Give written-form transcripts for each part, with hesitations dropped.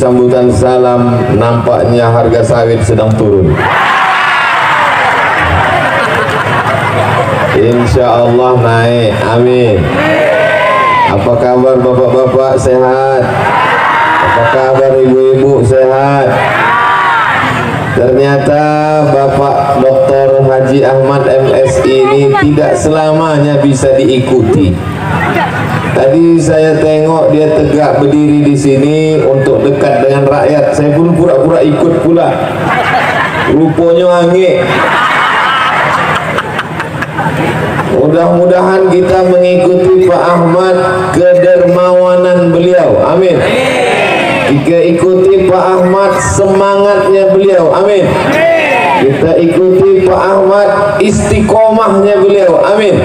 sambutan salam, nampaknya harga sawit sedang turun. Insya Allah naik, amin. Apa kabar bapak-bapak, sehat? Apa kabar ibu-ibu, sehat? Ternyata Bapak Dr. Haji Ahmad MS ini tidak selamanya bisa diikuti. Tadi saya tengok dia tegak berdiri di sini untuk dekat dengan rakyat. Saya pun pura-pura ikut pula. Rupanya angin. Mudah-mudahan kita mengikuti Pak Ahmad kedermawanan beliau. Amin. Kita ikuti Pak Ahmad semangatnya beliau. Amin. Kita ikuti Pak Ahmad istiqomahnya beliau. Amin.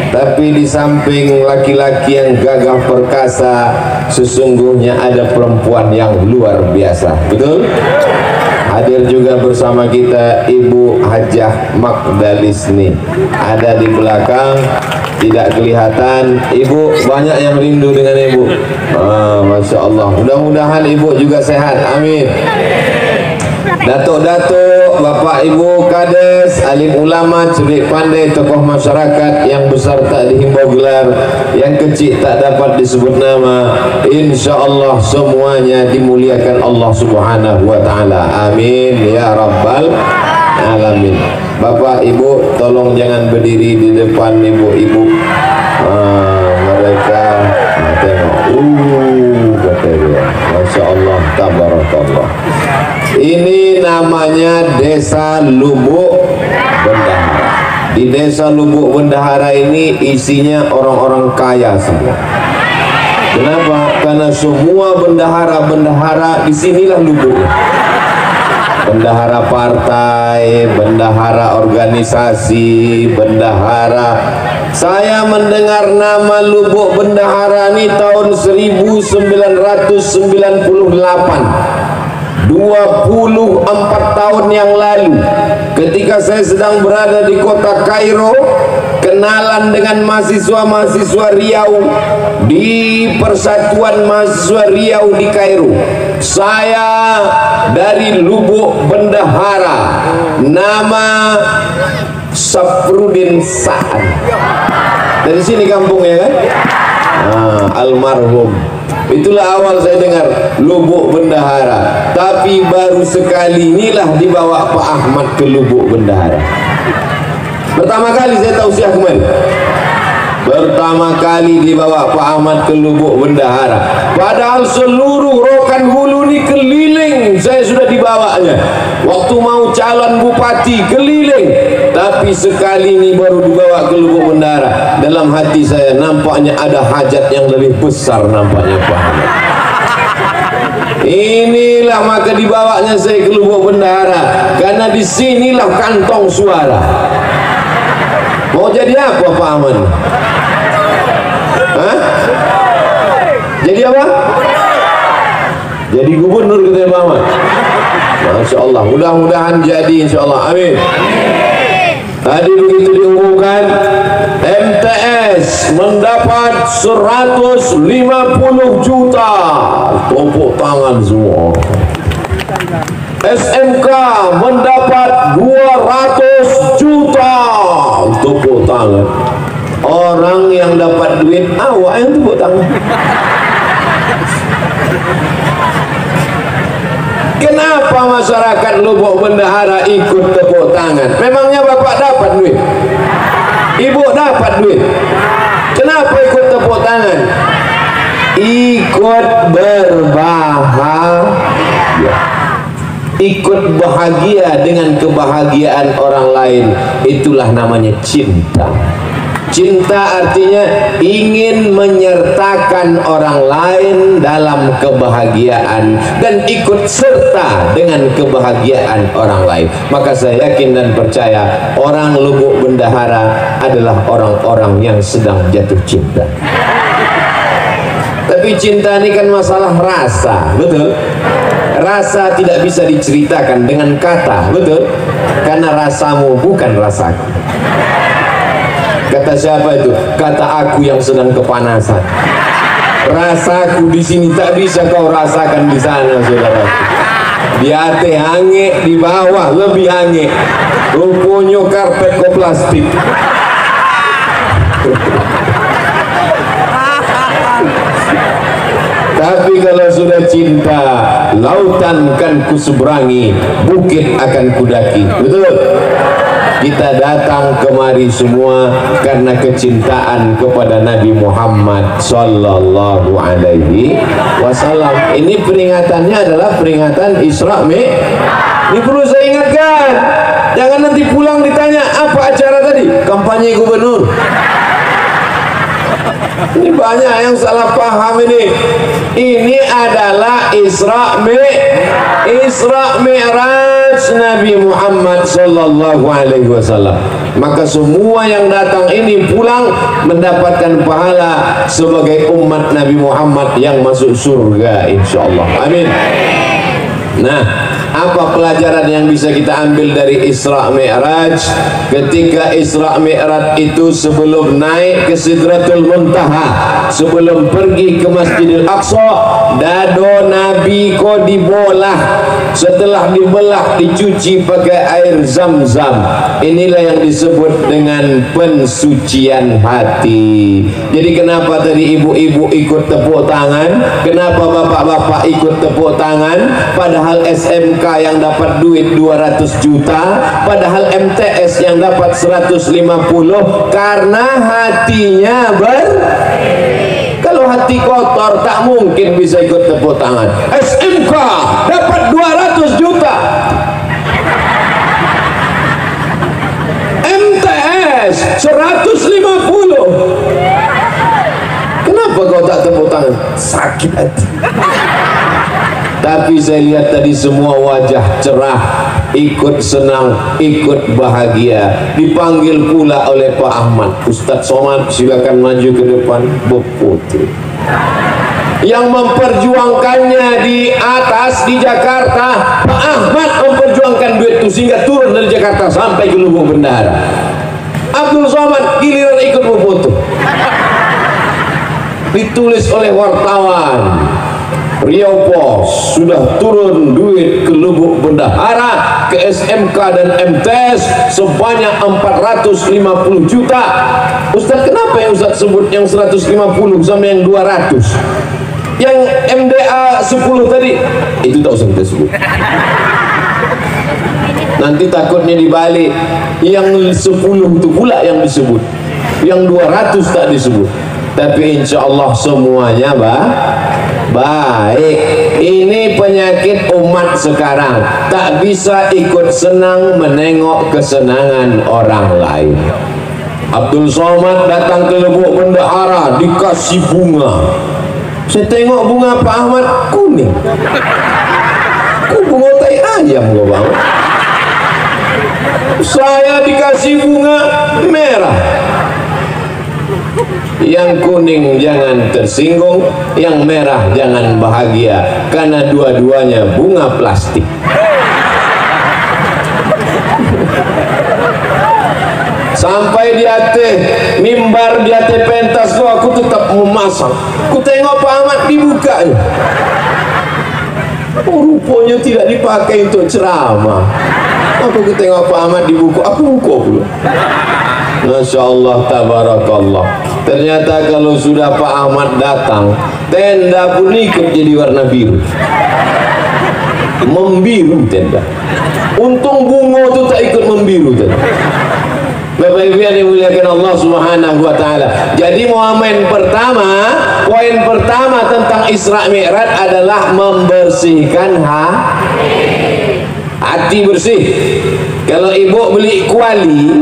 Tapi di samping laki-laki yang gagah perkasa, sesungguhnya ada perempuan yang luar biasa. Betul? Hadir juga bersama kita Ibu Hajah Magdalisni. Ada di belakang, tidak kelihatan. Ibu, banyak yang rindu dengan Ibu. Masya Allah. Mudah-mudahan Ibu juga sehat. Amin. Datuk-datuk, Bapak Ibu Kades, alim ulama, cerdik pandai, tokoh masyarakat, yang besar tak dihimbau gelar, yang kecil tak dapat disebut nama, insya Allah semuanya dimuliakan Allah Subhanahu wa Ta'ala. Amin ya Rabbal Alamin. Bapak Ibu, tolong jangan berdiri di depan ibu-ibu. Mereka tengok, kata dia, Masya Allah, tabarakallah. Ini namanya Desa Lubuk Bendahara. Di Desa Lubuk Bendahara ini isinya orang-orang kaya semua. Kenapa? Karena semua bendahara-bendahara disinilah lubuknya. Bendahara partai, bendahara organisasi, bendahara. Saya mendengar nama Lubuk Bendahara ini tahun 1998. 24 tahun yang lalu, ketika saya sedang berada di kota Kairo, kenalan dengan mahasiswa-mahasiswa Riau di Persatuan Mahasiswa Riau di Kairo. Saya dari Lubuk Bendahara, nama Safrudin Sa'ad. Dari sini kampungnya kan? Almarhum. Itulah awal saya dengar Lubuk Bendahara. Tapi baru sekali inilah dibawa Pak Ahmad ke Lubuk Bendahara. Pertama kali saya tausiah kemari. Pertama kali dibawa Pak Ahmad ke Lubuk Bendahara. Padahal seluruh Rokan Hulu ini keliling, saya sudah dibawanya. Waktu mau calon bupati keliling, tapi sekali ini baru dibawa ke Lubuk Bendahara. Dalam hati saya nampaknya ada hajat yang lebih besar, nampaknya Pak Ahmad. Inilah maka dibawanya saya ke Lubuk Bendahara, karena disinilah kantong suara. Mau jadi apa Pak Ahmad? Hah? Jadi apa? Jadi gubernur kita Pak Ahmad. Masya Allah, mudah-mudahan jadi insya Allah. Amin. Tadi begitu diumumkan, MTS mendapat 150 juta. Tepuk tangan semua. SMK mendapat 200 juta. Tepuk tangan. Orang yang dapat duit, awak yang tepuk tangan. Kenapa masyarakat Lubuk Bendahara ikut tepuk tangan? Memangnya Bapak dapat duit? Ibu dapat duit? Kenapa ikut tepuk tangan? Ikut berbahagia. Ikut bahagia dengan kebahagiaan orang lain. Itulah namanya cinta. Cinta artinya ingin menyertakan orang lain dalam kebahagiaan dan ikut serta dengan kebahagiaan orang lain. Maka saya yakin dan percaya orang Lubuk Bendahara adalah orang-orang yang sedang jatuh cinta. Tapi cinta ini kan masalah rasa, betul? Rasa tidak bisa diceritakan dengan kata, betul? Karena rasamu bukan rasaku. Kata siapa itu? Kata aku yang sedang kepanasan. Rasaku di sini tak bisa kau rasakan di sana, saudara. Di atas hange, di bawah lebih hange. Rupanya karpet kok plastik. Tapi kalau sudah cinta, lautan kan kuseberangi, bukit akan kudaki. Betul? Kita datang kemari semua karena kecintaan kepada Nabi Muhammad sallallahu alaihi wasallam. Ini peringatannya adalah peringatan Isra Mi'raj. Ini perlu saya ingatkan. Jangan nanti pulang ditanya apa acara tadi, kampanye gubernur. Ini banyak yang salah paham ini. Ini adalah Isra Mi'raj Nabi Muhammad sallallahu alaihi wasallam. Maka semua yang datang ini pulang mendapatkan pahala sebagai umat Nabi Muhammad yang masuk surga insyaallah. Amin. Nah, apa pelajaran yang bisa kita ambil dari Isra Mi'raj? Ketika Isra Mi'raj itu sebelum naik ke Sidratul Muntaha, sebelum pergi ke Masjidil Aqsa, dado Nabi ko dibolah. Setelah dibelah, dicuci pakai air Zam-Zam. Inilah yang disebut dengan pensucian hati. Jadi kenapa tadi ibu-ibu ikut tepuk tangan? Kenapa bapak-bapak ikut tepuk tangan? Padahal SMK yang dapat duit 200 juta, padahal MTS yang dapat 150, karena hatinya kalau hati kotor tak mungkin bisa ikut tepuk tangan. SMK dapat 200 juta, MTS 150. Kenapa kau tak tepuk tangan? Sakit hati. Tapi saya lihat tadi semua wajah cerah, ikut senang, ikut bahagia. Dipanggil pula oleh Pak Ahmad. Ustadz Somad, silakan maju ke depan. Beputu yang memperjuangkannya di atas di Jakarta, Pak Ahmad memperjuangkan duit itu sehingga turun dari Jakarta sampai ke Lubuk Bendara. Abdul Somad giliran ikut beputu. Ditulis oleh wartawan, Riau Pos sudah turun duit ke Lubuk Bendahara, ke SMK dan MTS sebanyak 450 juta. Ustaz, kenapa yang Ustaz sebut yang 150 sama yang 200? Yang MDA 10 tadi itu tak usah kita sebut. Nanti takutnya dibalik, yang 10 itu pula yang disebut, yang 200 tak disebut. Tapi insya Allah semuanya baik. Ini penyakit umat sekarang, tak bisa ikut senang menengok kesenangan orang lain. Abdul Somad datang ke Lubuk Bendahara dikasih bunga. Saya tengok bunga Pak Ahmad kuning. Kok bunga tai ayam kok bang? Saya dikasih bunga merah. Yang kuning jangan tersinggung, yang merah jangan bahagia, karena dua-duanya bunga plastik. Sampai di atas mimbar, di atas pentas lo, aku tetap memasang. Aku tengok Pak Ahmad dibukanya. Oh, rupanya tidak dipakai untuk ceramah. Aku tengok Pak Ahmad dibuka, aku buka pula. Masya Allah, tabarakallah. Ternyata kalau sudah Pak Ahmad datang, tenda pun ikut jadi warna biru, membiru tenda. Untung bunga itu tak ikut membiru tenda. Bapak Ibu yang dimuliakan Allah Subhanahu wa taala. Jadi momen pertama, poin pertama tentang Isra Mi'raj adalah membersihkan hati bersih. Kalau ibu beli kuali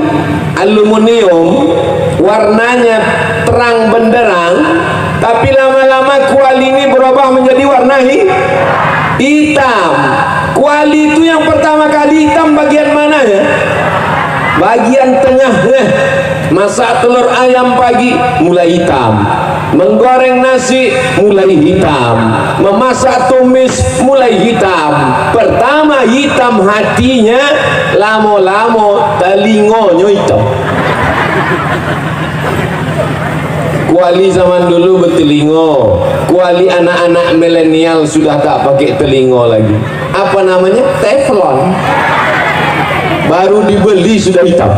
aluminium, warnanya terang benderang, tapi lama-lama kuali ini berubah menjadi warna hitam. Kuali itu yang pertama kali hitam bagian mananya? Bagian tengahnya. Masak telur ayam pagi mulai hitam, menggoreng nasi mulai hitam, memasak tumis mulai hitam. Pertama hitam hatinya, lama-lama telingonya hitam. Kuali zaman dulu bertelingo, kuali anak-anak milenial sudah tak pakai telingo lagi. Apa namanya? Teflon. Baru dibeli sudah hitam.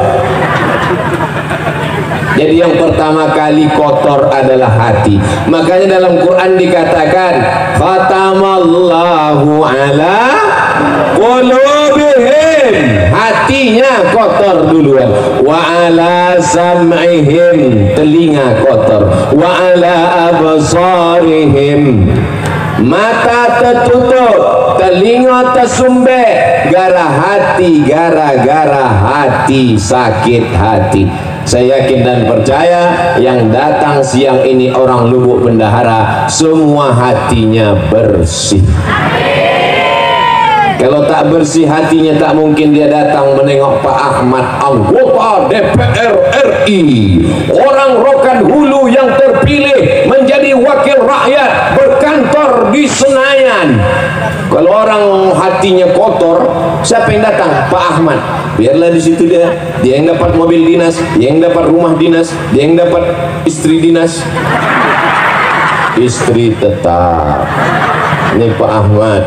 Jadi yang pertama kali kotor adalah hati. Makanya dalam Quran dikatakan khatamallahu ala qulubihim, hatinya kotor duluan, wa ala sam'ihim, telinga kotor, wa ala absarihim, mata tertutup, telinga tersumbek, gara-gara hati sakit hati. Saya yakin dan percaya yang datang siang ini orang Lubuk Bendahara semua hatinya bersih. Kalau tak bersih hatinya, tak mungkin dia datang menengok Pak Ahmad, anggota DPR RI, orang Rokan Hulu yang terpilih menjadi wakil rakyat, berkantor di Senayan. Kalau orang hatinya kotor, siapa yang datang? Pak Ahmad. Biarlah di situ dia yang dapat mobil dinas, dia yang dapat rumah dinas, dia yang dapat istri dinas. Istri tetap. Ini Pak Ahmad.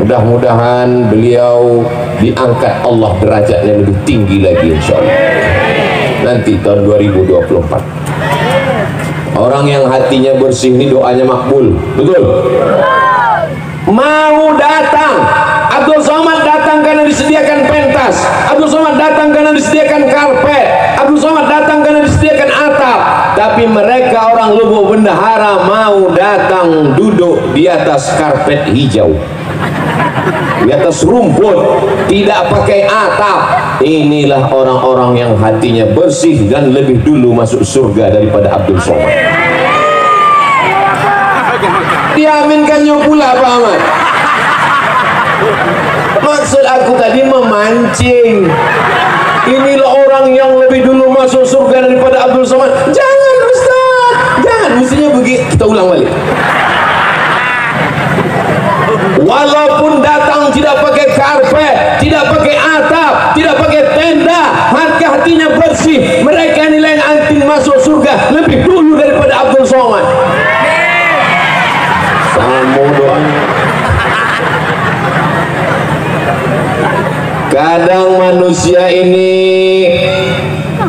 Mudah-mudahan beliau diangkat Allah derajatnya lebih tinggi lagi insyaallah. Nanti tahun 2024. Orang yang hatinya bersih ini doanya makbul. Betul? Mau datang, Abdul Somad datang karena disediakan pentas, Abdul Somad datang karena disediakan karpet, Abdul Somad datang karena disediakan atap. Tapi mereka orang Lubuk Bendahara mau datang duduk di atas karpet hijau, di atas rumput, tidak pakai atap. Inilah orang-orang yang hatinya bersih dan lebih dulu masuk surga daripada Abdul Somad. Diaminkannya pula Pak Ahmad. Maksud aku tadi memancing. Inilah orang yang lebih dulu masuk surga daripada Abdul Somad. Jangan Ustaz, jangan. Mestinya begitu. Kita ulang balik. Walaupun datang tidak pakai karpet, tidak pakai atap, tidak pakai tenda, hatinya bersih, mereka nilai antin masuk surga lebih dulu daripada Abdul Somad. Sama doanya. Kadang manusia ini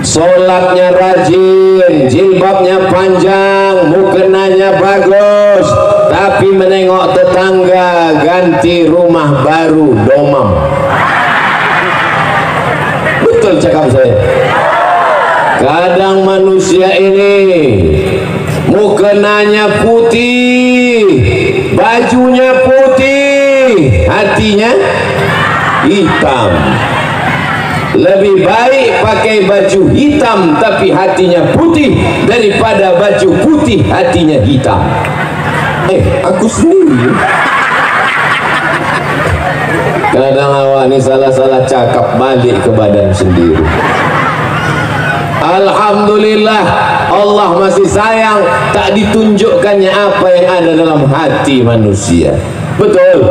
sholatnya rajin, jilbabnya panjang, mukenanya bagus, tapi menengok tetangga ganti rumah baru domam. Betul cakap saya. Kadang manusia ini mukenanya putih, bajunya putih, hatinya hitam. Lebih baik pakai baju hitam tapi hatinya putih daripada baju putih hatinya hitam. Aku sendiri. Kadang awak ni salah-salah cakap balik ke badan sendiri. Alhamdulillah Allah masih sayang, tak ditunjukkannya apa yang ada dalam hati manusia. Betul.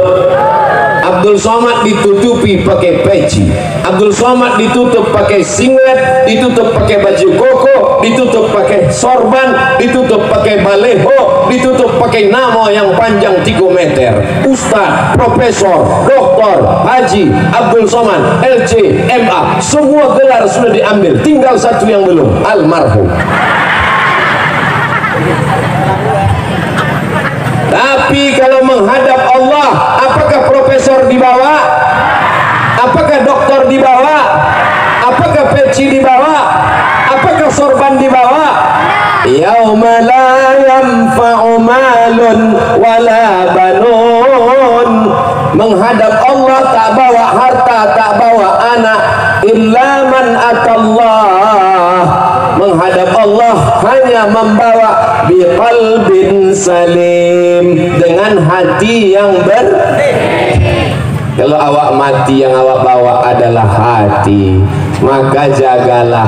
Abdul Somad ditutupi pakai peci, Abdul Somad ditutup pakai singlet, ditutup pakai baju koko, ditutup pakai sorban, ditutup pakai baleho, ditutup pakai nama yang panjang 3 meter. Ustaz, profesor, doktor, haji, Abdul Somad, LC, MA, semua gelar sudah diambil, tinggal satu yang belum, almarhum. Tapi kalau menghadap Allah, apakah profesor dibawa? Apakah doktor dibawa? Apakah peci dibawa? Apakah sorban dibawa? Yauma la yanfa'u malun wala banun. Menghadap Allah tak bawa harta, tak bawa anak, illa man atallah. Menghadap Allah hanya membawa biqalbin salim, dengan hati yang Kalau awak mati yang awak bawa adalah hati, maka jagalah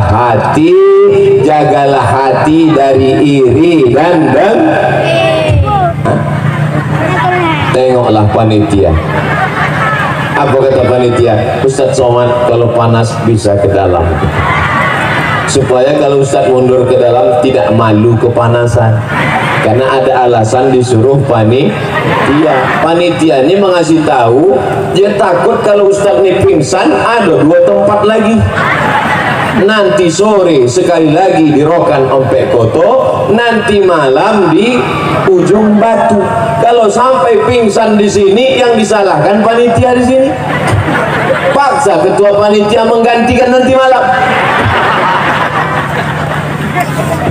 hati dari iri dan tengoklah panitia. Apa kata panitia? Ustaz Somad kalau panas bisa ke dalam. supaya kalau Ustadz mundur ke dalam tidak malu kepanasan, karena ada alasan disuruh panitia. Panitia ini mengasih tahu dia takut kalau Ustadz ini pingsan, ada 2 tempat lagi. Nanti sore sekali lagi di Rokan Ompek Koto, nanti malam di Ujung Batu. Kalau sampai pingsan di sini, yang disalahkan panitia di sini. Paksa ketua panitia menggantikan nanti malam.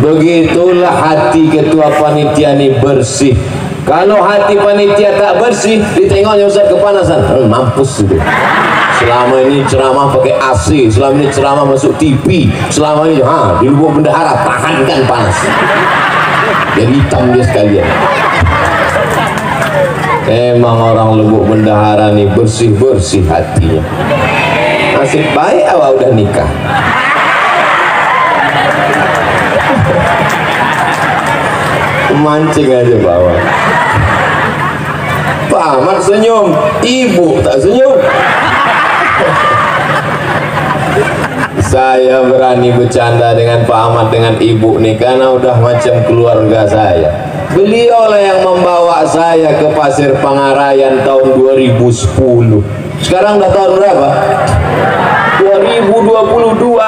Begitulah hati ketua panitia ini bersih. Kalau hati panitia tak bersih, ditengoknya Ustaz kepanasan, mampus itu. Selama ini ceramah pakai AC, selama ini ceramah masuk TV, selama ini di lubuk bendahara tahankan panas. Jadi hitam dia sekalian. Emang orang lubuk bendahara nih bersih-bersih hatinya. Nasib baik awak udah nikah. Mancing aja bawah. Pak Ahmad senyum, ibu tak senyum. Saya berani bercanda dengan Pak Ahmad dengan ibu nih karena udah macam keluarga saya. Beliau lah yang membawa saya ke Pasir Pangarayan tahun 2010. Sekarang udah tahun berapa? 2022.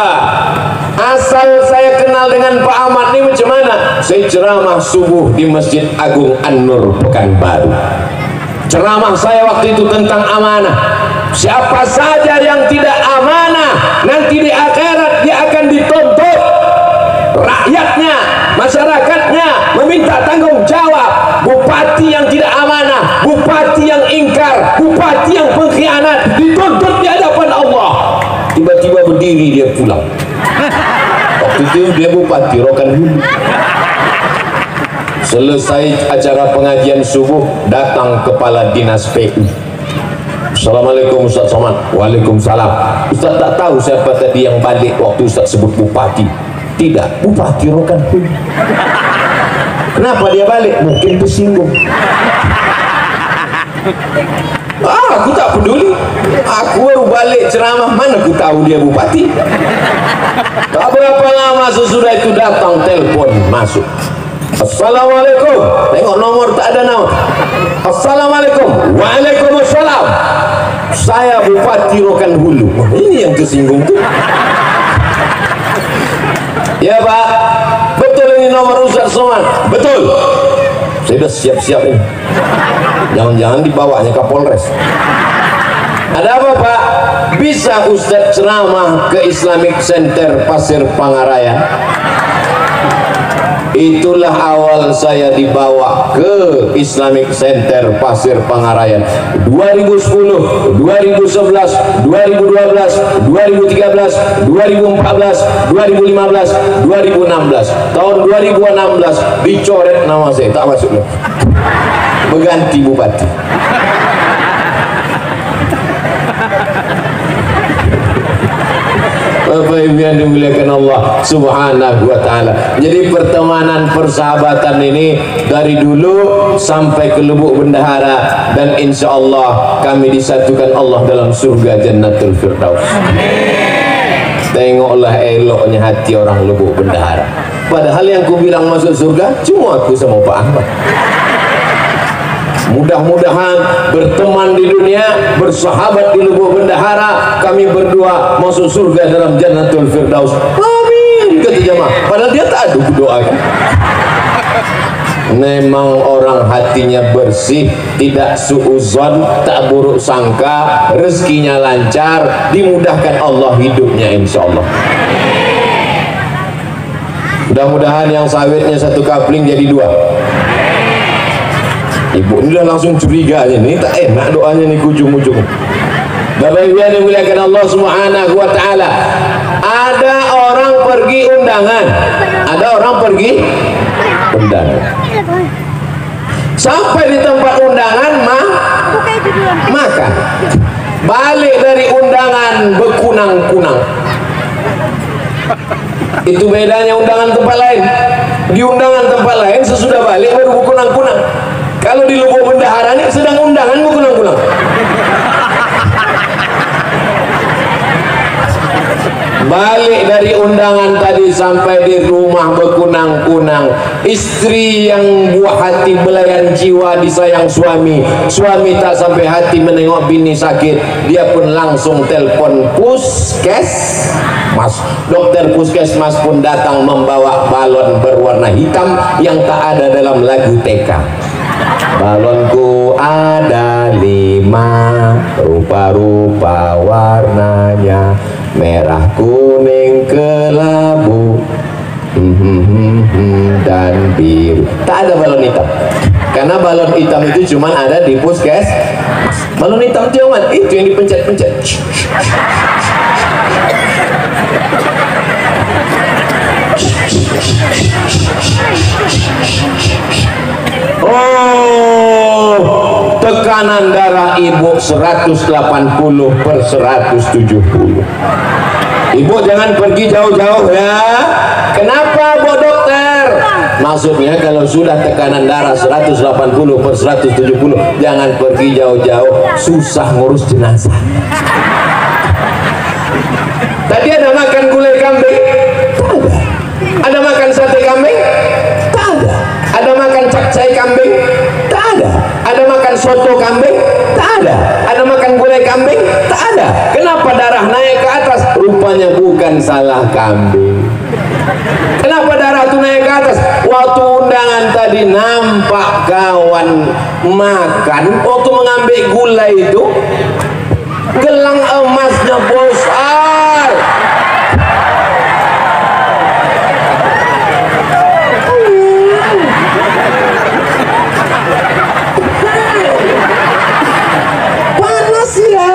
Asal saya kenal dengan Pak Ahmad ini macam mana? Saya ceramah subuh di Masjid Agung An-Nur Pekanbaru. Ceramah saya waktu itu tentang amanah. Siapa saja yang tidak amanah, nanti di akhirat dia akan dituntut. Rakyatnya, masyarakatnya meminta tanggung jawab. Bupati yang tidak amanah, bupati yang ingkar, bupati yang pengkhianat dituntut di hadapan Allah. Tiba-tiba berdiri dia pulang. Waktu itu dia bupati Rokan Hulu. Selesai acara pengajian subuh, datang kepala dinas PU. Assalamualaikum Ustaz Somad. Waalaikumsalam. Ustaz tak tahu siapa tadi yang balik waktu Ustaz sebut bupati. Tidak, bupati Rokan Hulu. Kenapa dia balik? Mungkin tersinggung. Aku tak peduli. Aku baru balik ceramah, mana aku tahu dia bupati. Tak berapa lama sesudah itu datang telepon masuk. Assalamualaikum. Tengok nomor tak ada nama. Assalamualaikum. Waalaikumsalam. Saya bupati Rokan Hulu. Ini yang tersinggung tuh. Ya Pak, betul ini nomor Ustaz Somad. Betul. Saya sudah siap-siap ini. Jangan-jangan dibawanya Kapolres. Ada apa Pak? Bisa Ustaz ceramah ke Islamic Center Pasir Pangarayan? Itulah awal saya dibawa ke Islamic Center Pasir Pangarayan 2010, 2011, 2012, 2013, 2014, 2015, 2016. Tahun 2016 dicoret nama saya, tak masuk lagi. Berganti bupati. Bapak Ibu yang dimuliakan Allah Subhanahu wa Ta'ala. Jadi pertemanan persahabatan ini dari dulu sampai ke Lubuk Bendahara, dan insya Allah kami disatukan Allah dalam surga Jannatul Firdaus. Tengoklah eloknya hati orang Lubuk Bendahara. Padahal yang ku bilang masuk surga cuma aku sama Pak Ahmad. Mudah-mudahan berteman di dunia, bersahabat di Lubuk Bendahara, kami berdua masuk surga dalam Jannatul Firdaus. Amin, kata jemaah. Padahal dia tak ada doa kan. Memang orang hatinya bersih, tidak suuzon, tak buruk sangka, rezekinya lancar, dimudahkan Allah hidupnya insya Allah. Mudah-mudahan yang sawitnya satu kapling jadi 2. Ibu ini dah langsung curiga aja nih, tak enak doanya nih ujung-ujung. Bapak Ibu yang dimuliakan Allah Subhanahu wa Ta'ala, ada orang pergi undangan, ada orang pergi undangan. Sampai di tempat undangan makan. Balik dari undangan berkunang-kunang. Itu bedanya undangan tempat lain. Di undangan tempat lain sesudah balik baru berkunang-kunang. Kalau di Lubuk Bendahara ini sedang undangan berkunang-kunang. Balik dari undangan tadi sampai di rumah berkunang-kunang, istri yang buah hati belayan jiwa disayang suami, suami tak sampai hati menengok bini sakit, dia pun langsung telpon puskesmas. Dokter puskesmas pun datang membawa balon berwarna hitam yang tak ada dalam lagu TK. Balonku ada 5, rupa-rupa warnanya, merah, kuning, kelabu, dan biru. Tak ada balon hitam, karena balon hitam itu cuma ada di puskes. Balon hitam itu yang mana? Itu yang dipencet-pencet. Oh, tekanan darah ibu 180/170. Ibu jangan pergi jauh-jauh ya. Kenapa Bu Dokter? Maksudnya kalau sudah tekanan darah 180/170, jangan pergi jauh-jauh, susah ngurus jenazah. Tadi ada makan gulai kambing? Tak ada. Ada makan sate kambing? Tak ada. Ada makan capcay kambing? Tak ada. Ada makan soto kambing? Tak ada. Ada makan gulai kambing? Tak ada. Kenapa darah naik ke atas? Rupanya bukan salah kambing. Kenapa darah itu naik ke atas? Waktu undangan tadi nampak kawan makan, waktu mengambil gulai itu gelang emasnya besar. Panas ya.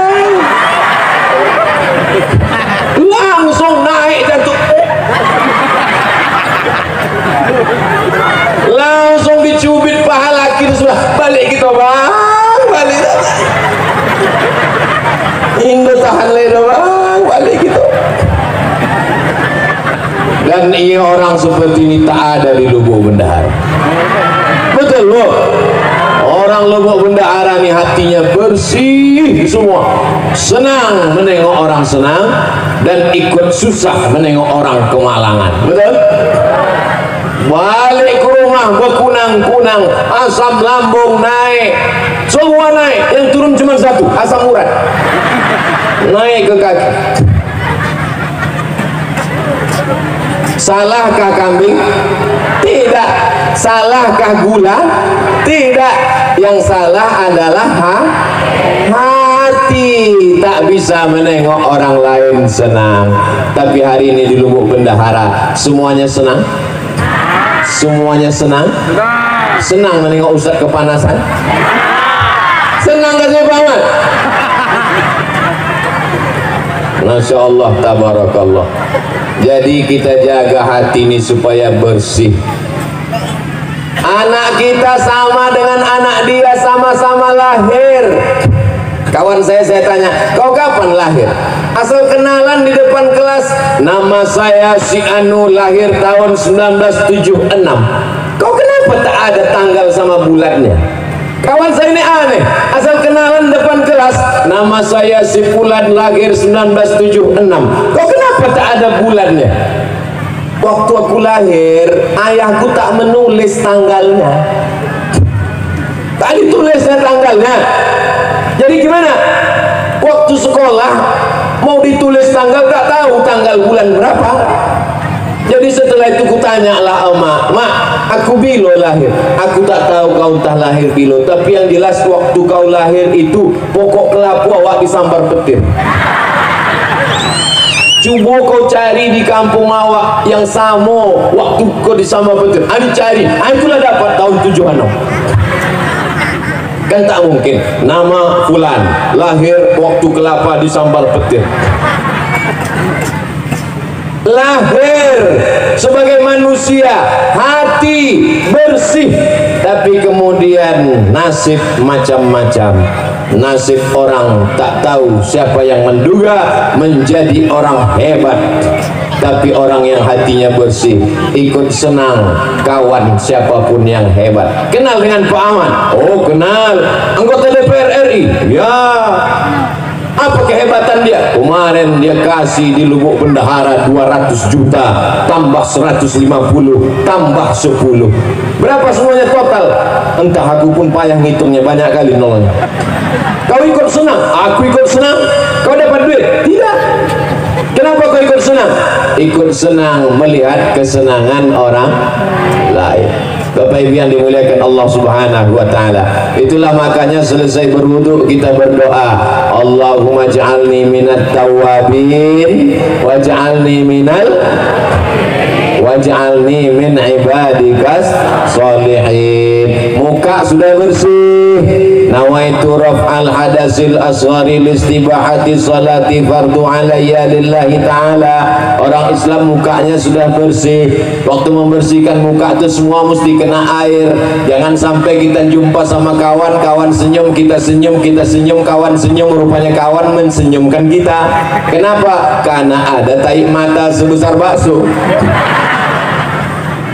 Langsung naik jantung. Langsung dicubit paha laki sudah. Balik kita bang, balik. Indo tahan leda bang, balik gitu. Dan ini orang seperti ini tak ada di Lubuk Bendahara. Betul loh. Orang Lubuk Bendahara ini hatinya bersih semua, senang menengok orang senang dan ikut susah menengok orang kemalangan. Betul. Balik ke rumah berkunang-kunang, asam lambung naik, semua naik, yang turun cuma satu, asam urat naik ke kaki. Salahkah kambing? Tidak. Salahkah gula? Tidak. Yang salah adalah hati. Tak bisa menengok orang lain senang. Tapi hari ini di Lubuk Bendahara semuanya senang. Semuanya senang. Senang menengok Ustadz kepanasan. Senang kasih banget. Masya Allah, tabarakallah. Jadi kita jaga hati ini supaya bersih. Anak kita sama dengan anak dia, sama-sama lahir. Kawan saya tanya, kau kapan lahir? Asal kenalan di depan kelas, nama saya si Anu, lahir tahun 1976. Kau kenapa tak ada tanggal sama bulannya? Kawan saya ini aneh, asal kenalan depan kelas, nama saya si Fulan, lahir 1976. Kok kenapa tak ada bulannya? Waktu aku lahir, ayahku tak menulis tanggalnya. Tak ditulisnya tanggalnya. Jadi gimana? Waktu sekolah mau ditulis tanggal, tak tahu tanggal bulan berapa. Jadi setelah itu kutanya lah emak, mak, aku bilo lahir. Aku tak tahu kau entah lahir bilo, tapi yang jelas waktu kau lahir itu pokok kelapa awak disambar petir. Coba kau cari di kampung awak yang sama waktu kau disambar petir. Anu cari, itulah dapat tahun 76. Kan tak mungkin. Nama Fulan lahir waktu kelapa disambar petir. Lahir sebagai manusia, hati bersih, tapi kemudian nasib macam-macam. Nasib orang tak tahu, siapa yang menduga menjadi orang hebat, tapi orang yang hatinya bersih ikut senang kawan siapapun yang hebat. Kenal dengan Pak Ahmad? Oh kenal. Anggota DPR RI? Ya. Apa kehebatan dia. Kemarin dia kasih di Lubuk Bendahara 200 juta, tambah 150, tambah 10. Berapa semuanya total? Entah, aku pun payah ngitungnya, banyak kali nolnya. Kau ikut senang, aku ikut senang. Kau dapat duit? Tidak. Kenapa kau ikut senang? Ikut senang melihat kesenangan orang lain. Bapak Ibu yang dimuliakan Allah Subhanahu wa taala. Itulah makanya selesai berwudu kita berdoa, Allahumma ja'alni minat tawabin waj'alni min ibadikas sholihin. Muka sudah bersih, nawaitu raf'al hadasil asghari listibahati salati fardu alayya lillahi ta'ala. Orang Islam mukanya sudah bersih. Waktu membersihkan muka itu semua mesti kena air. Jangan sampai kita jumpa sama kawan senyum, kita senyum, kawan senyum, rupanya kawan mensenyumkan kita. Kenapa? Karena ada tahi mata sebesar bakso.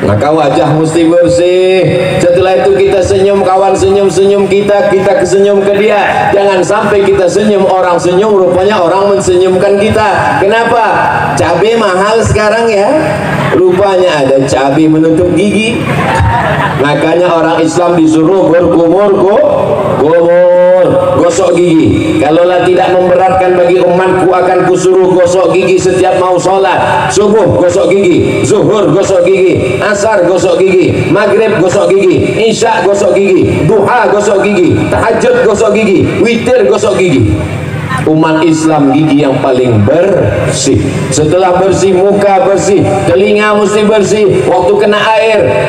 Maka wajah mesti bersih. Setelah itu kita senyum, kawan senyum kita kesenyum ke dia. Jangan sampai kita senyum, orang senyum, rupanya orang mensenyumkan kita. Kenapa? Cabai mahal sekarang ya. Rupanya ada cabai menutup gigi. Makanya orang Islam disuruh berkumur gosok gigi. Kalaulah tidak memberatkan bagi umatku, akan kusuruh gosok gigi setiap mau sholat. Subuh gosok gigi, zuhur gosok gigi, asar gosok gigi, maghrib gosok gigi, isya gosok gigi, duha gosok gigi, tahajud gosok gigi, witir gosok gigi. Umat Islam gigi yang paling bersih. Setelah bersih, muka bersih, telinga mesti bersih. Waktu kena air,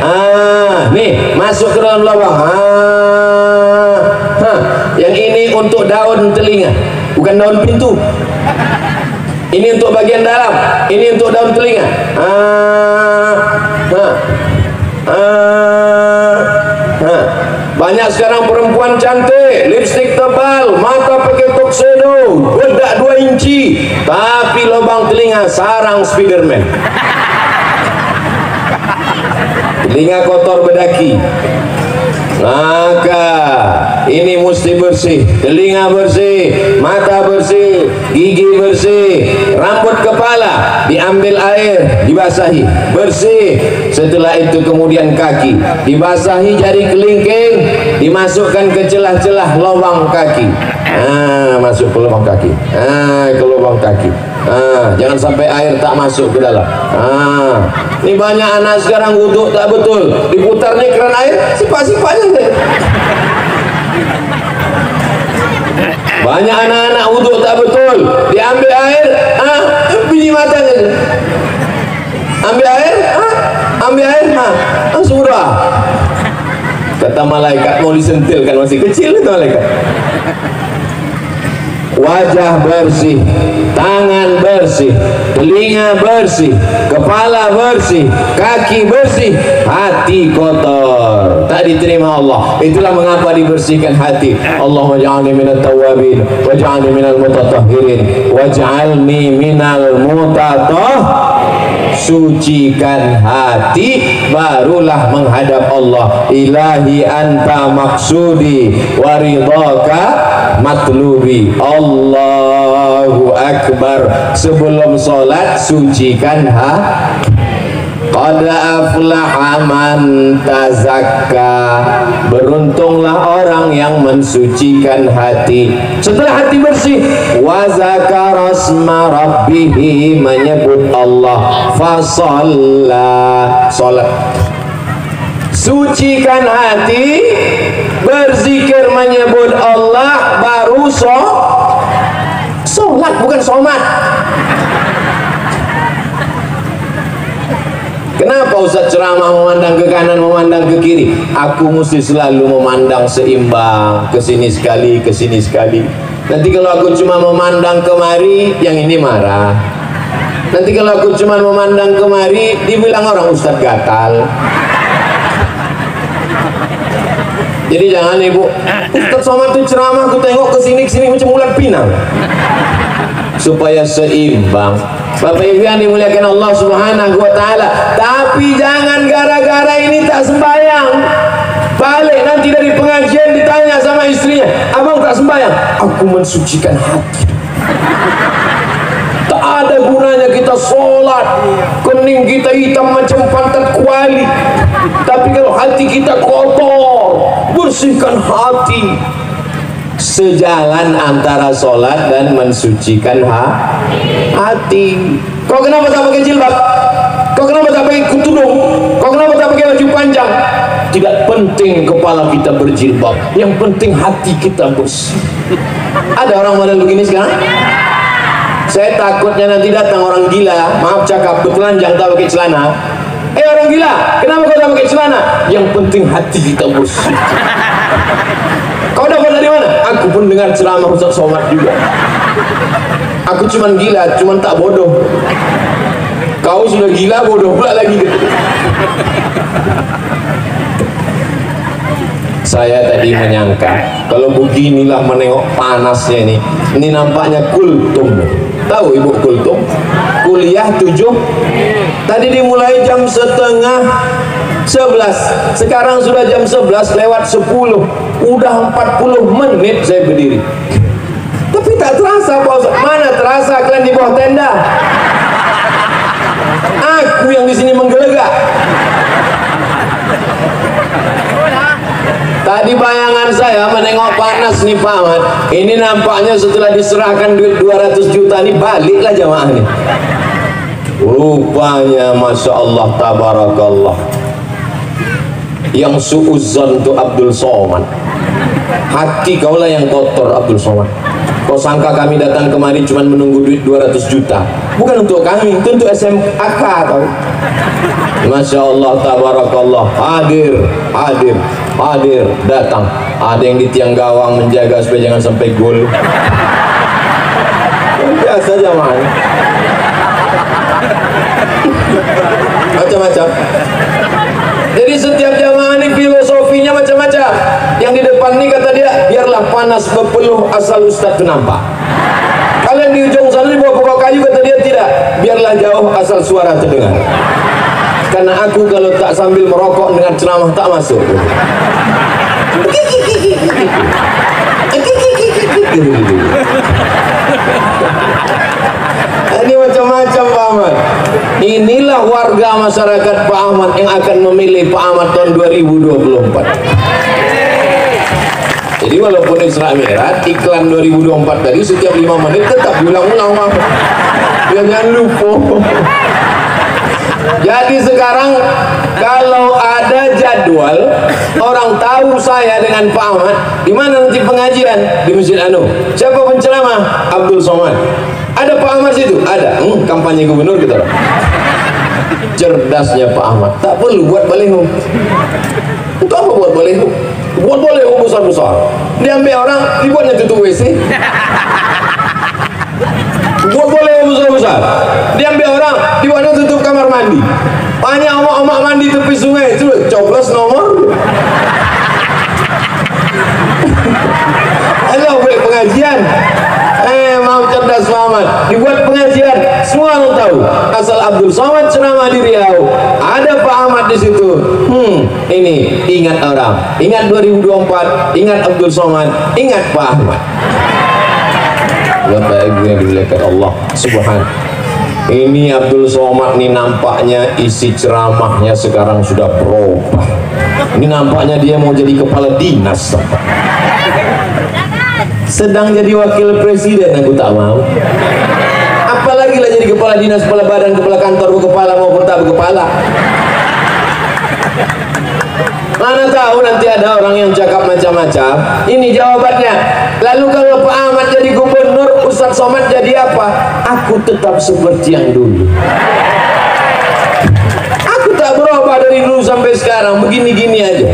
nih masuk ke dalam lubang. Yang ini untuk daun telinga, bukan daun pintu. Ini untuk bagian dalam, ini untuk daun telinga. Banyak sekarang perempuan cantik, lipstik tebal, mata pakai tuxedo, bedak 2 inci, tapi lubang telinga sarang Spiderman. Telinga kotor bedaki. Maka ini mesti bersih, telinga bersih, mata bersih, gigi bersih, rambut kepala diambil air, dibasahi, bersih. Setelah itu kemudian kaki dibasahi, jari kelingking dimasukkan ke celah-celah lubang kaki. Masuk ke lubang kaki, ke lubang kaki. Jangan sampai air tak masuk ke dalam. Ini banyak anak sekarang wudhu tak betul, diputar nih keran air, sipak-sipaknya. Banyak anak-anak wudhu tak betul, diambil air, biji matanya. Ambil air, surah. Kata malaikat mau disentilkan, masih kecil itu malaikat. Wajah bersih, tangan bersih, telinga bersih, kepala bersih, kaki bersih, hati kotor, tak diterima Allah. Itulah mengapa dibersihkan hati. Allahumma ja'alni minat tawabin waj'alni minal mutatahhirin waj'alni minal sucikan hati, barulah menghadap Allah. Ilahi anta maksudi waridhaka matlubi. Allahu Akbar. Sebelum sholat sucikan hati. Qad aflaha man tazakka. Beruntunglah orang yang mensucikan hati. Setelah hati bersih, wa zakara asma rabbih, menyebut Allah, fa shalla, salat. Sucikan hati, berzikir menyebut Allah, baru sholat, bukan somat. Kenapa Ustaz ceramah memandang ke kanan, memandang ke kiri? Aku mesti selalu memandang seimbang, ke sini sekali, ke sini sekali. Nanti kalau aku cuma memandang kemari, yang ini marah. Nanti kalau aku cuma memandang kemari, dibilang orang Ustaz gatal. Jadi jangan ibu, Ustaz Somad itu ceramah, aku tengok ke sini macam ulat pinang. Supaya seimbang. Bapak Ibu yang dimuliakan Allah Subhanahu wa taala. Tapi jangan gara-gara ini tak sembahyang, balik nanti dari pengajian ditanya sama istrinya, abang tak sembahyang. Aku mensucikan hati. Tak ada gunanya kita sholat, kening kita hitam macam pantat kuali, tapi kalau hati kita kotor, bersihkan hati. Sejalan antara sholat dan mensucikan hati. Kau kenapa tak pakai jilbab? Kau kenapa tak pakai tudung? Kau kenapa tak pakai baju panjang? Tidak penting kepala kita berjilbab, yang penting hati kita bersih. Ada orang model begini sekarang? Saya takutnya nanti datang orang gila, maaf cakap, bertelanjang tak pakai celana. Orang gila, kenapa kau tak pakai celana? Yang penting hati kita bersih. Kau dapat dari mana? Aku pun dengar ceramah Ustaz Somad juga. Aku cuman gila, cuman tak bodoh. Kau sudah gila, bodoh pula lagi. Saya tadi menyangka kalau beginilah menengok panasnya ini nampaknya kultum. Tahu ibu kultum? Kuliah 7. Tadi dimulai jam 10:30. Sekarang sudah jam 11 lewat 10. Udah 40 menit saya berdiri. Tapi tak terasa, Pak Ustaz. Mana terasa kalian di bawah tenda? Aku yang di sini menggelegak. Tadi bayangan saya menengok panas nih Pak Ahmad. Ini nampaknya setelah diserahkan duit 200 juta ini baliklah jamaah nih. Rupanya Masya Allah tabarakallah, yang suuzzon itu Abdul Somad. Hati kaulah yang kotor Abdul Somad. Kau sangka kami datang kemari cuma menunggu duit 200 juta? Bukan untuk kami, itu untuk SMAK kau. Masya Allah tabarakallah, hadir datang. Ada yang di tiang gawang menjaga supaya jangan sampai gol. Biasa jamaah, macam-macam. Jadi setiap jamaah ini filosofinya macam-macam. Yang di depan ini kata dia, biarlah panas berpeluh asal Ustaz itu nampak. Kalian di ujung sana di bawah pokok kayu, kata dia tidak, biarlah jauh asal suara terdengar. Karena aku kalau tak sambil merokok dengan ceramah tak masuk. Ini macam-macam Pak Ahmad. Inilah warga masyarakat Pak Ahmad yang akan memilih Pak Ahmad tahun 2024. Jadi walaupun Isra Mi'raj iklan 2024 tadi setiap 5 menit tetap diulang-ulang Pak. Jangan lupa. Jadi sekarang kalau ada jadwal, orang tahu saya dengan Pak Ahmad, di mana nanti pengajian? Di Masjid Anu. Siapa penceramah? Abdul Somad. Ada Pak Ahmad situ? Ada. Kampanye gubernur kita. Cerdasnya Pak Ahmad, tak perlu buat baliho. Untuk apa buat baliho? Buat baliho besar-besar. Diambil orang, dibuatnya tutup WC. Buat baliho besar-besar. Diambil orang, dibuatnya tutup kamar mandi. Banyak omak-omak mandi tepi sungai, itu coblos nomor. Halo, boleh pengajian. Mau cerdas Muhammad, dibuat pengajian, semua orang tahu. Asal Abdul Somad ceramah di Riau, ada Pak Ahmad di situ. Ini ingat orang, ingat 2024, ingat Abdul Somad, ingat Pak Ahmad. Bapak Ibu yang dimuliakan Allah Subhanahu. Ini Abdul Somad nih nampaknya isi ceramahnya sekarang sudah berubah. Ini nampaknya dia mau jadi kepala dinas. Sedang jadi wakil presiden, aku tak mau. Apalagi lah jadi kepala dinas, kepala badan, kepala kantor, kepala maupun tak berkepala. Mana tahu nanti ada orang yang cakap macam-macam. Ini jawabannya. Lalu kalau Pak Ahmad jadi gubernur, Ustaz Somad jadi apa? Aku tetap seperti yang dulu. Aku tak berubah dari dulu sampai sekarang, begini-gini aja.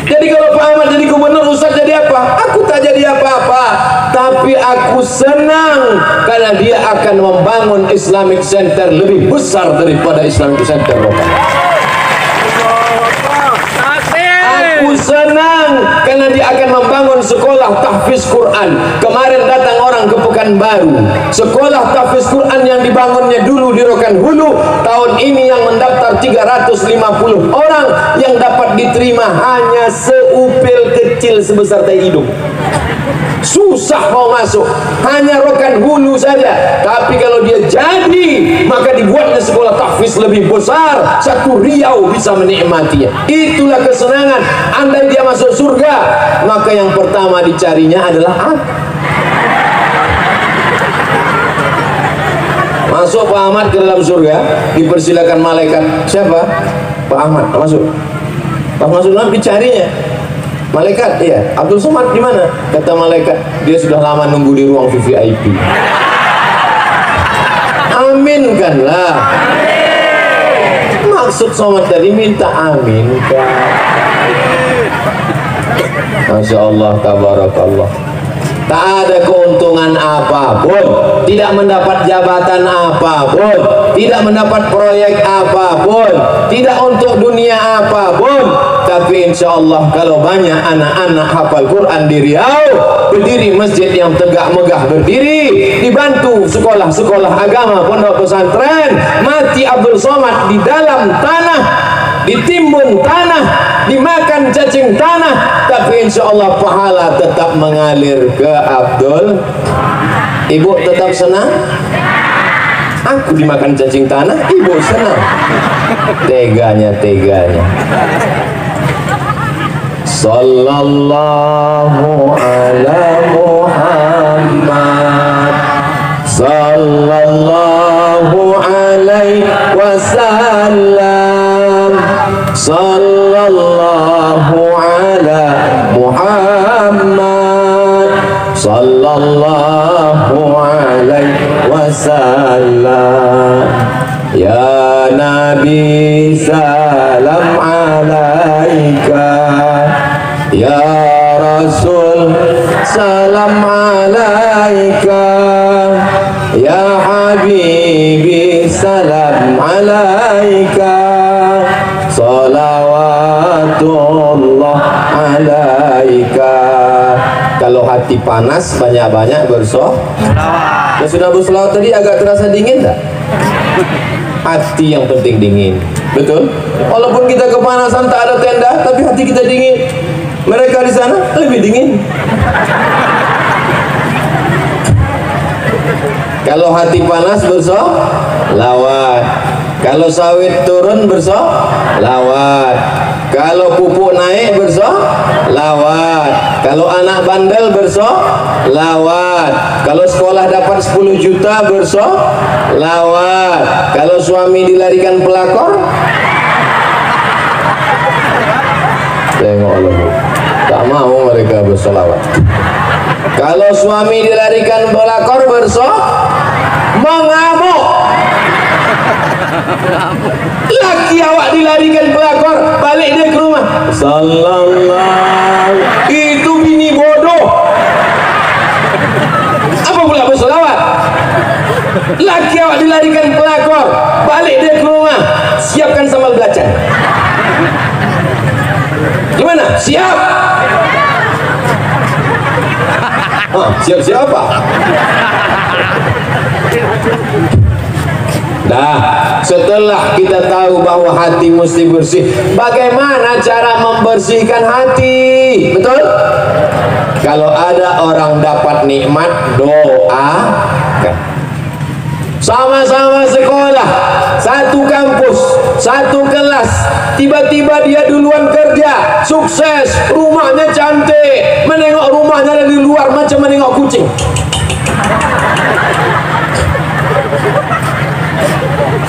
Jadi kalau Pak Ahmad jadi gubernur, Ustaz jadi apa? Aku tak jadi apa-apa, tapi aku senang karena dia akan membangun Islamic Center lebih besar daripada Islamic Center lokal. Aku senang karena dia akan membangun sekolah tahfiz Quran. Kemarin datang orang ke Pekanbaru, sekolah tahfiz Quran yang dibangunnya dulu di Rokan Hulu, tahun ini yang mendaftar 350 orang, yang dapat diterima hanya seupil kecil sebesar tai hidung. susah mau masuk, hanya rokan hulu saja. Tapi kalau dia jadi, maka dibuatnya sekolah tahfiz lebih besar, 1 riau bisa menikmatinya. Itulah kesenangan. Andai dia masuk surga, maka yang pertama dicarinya adalah apa? Masuk Pak Ahmad ke dalam surga, dipersilakan malaikat. Siapa? Pak Ahmad, masuk. Pas masuk dalam dicarinya malaikat, iya, Abdul Somad di mana? Kata malaikat, dia sudah lama nunggu di ruang VVIP. Aminkanlah. Maksud Somad tadi minta aminkan. Masya Allah, tabarakallah. Tak ada keuntungan apapun, tidak mendapat jabatan apapun, tidak mendapat proyek apapun, tidak untuk dunia apapun. Tapi insya Allah kalau banyak anak-anak hafal Quran di Riau, berdiri masjid yang tegak megah berdiri, dibantu sekolah-sekolah agama, pondok pesantren, mati Abdul Somad di dalam tanah, ditimbun tanah, dimakan cacing tanah, tapi insya Allah pahala tetap mengalir ke Abdul. Ibu tetap senang? Aku dimakan cacing tanah, ibu senang. Teganya. Sallallahu ala Muhammad, sallallahu alaihi wasallam, sallallahu ala Muhammad, sallallahu alaihi wasallam. Ya Nabi salam alaika, ya Rasul salam alaika, ya Habibi salam alaika, salawatullah alaika. Kalau hati panas banyak-banyak bersolawat. Sudah bersolawat tadi agak terasa dingin tak? Hati yang penting dingin, betul? Walaupun kita kepanasan tak ada tenda, tapi hati kita dingin. Mereka di sana lebih dingin. Kalau hati panas bersolawat, kalau sawit turun bersolawat, kalau pupuk naik bersolawat, kalau anak bandel bersolawat, kalau sekolah dapat 10 juta bersolawat, kalau suami dilarikan pelakor, tengoklah, tak mau mereka bersolawat. Kalau suami dilarikan pelakor mengamuk. Laki awak dilarikan pelakor, balik dia ke rumah. Sallallahu, itu bini bodoh. Apa pula bersolawat? Laki awak dilarikan pelakor, balik dia ke rumah. Siapkan sambal belacan. Gimana? Siap? Siap-siap apa? Nah, setelah kita tahu bahwa hati mesti bersih, bagaimana cara membersihkan hati? Betul? Kalau ada orang dapat nikmat, doakan. Sama-sama sekolah, satu kampus, satu kelas, tiba-tiba dia duluan kerja, sukses, rumahnya cantik, menengok rumahnya dari luar macam menengok kucing.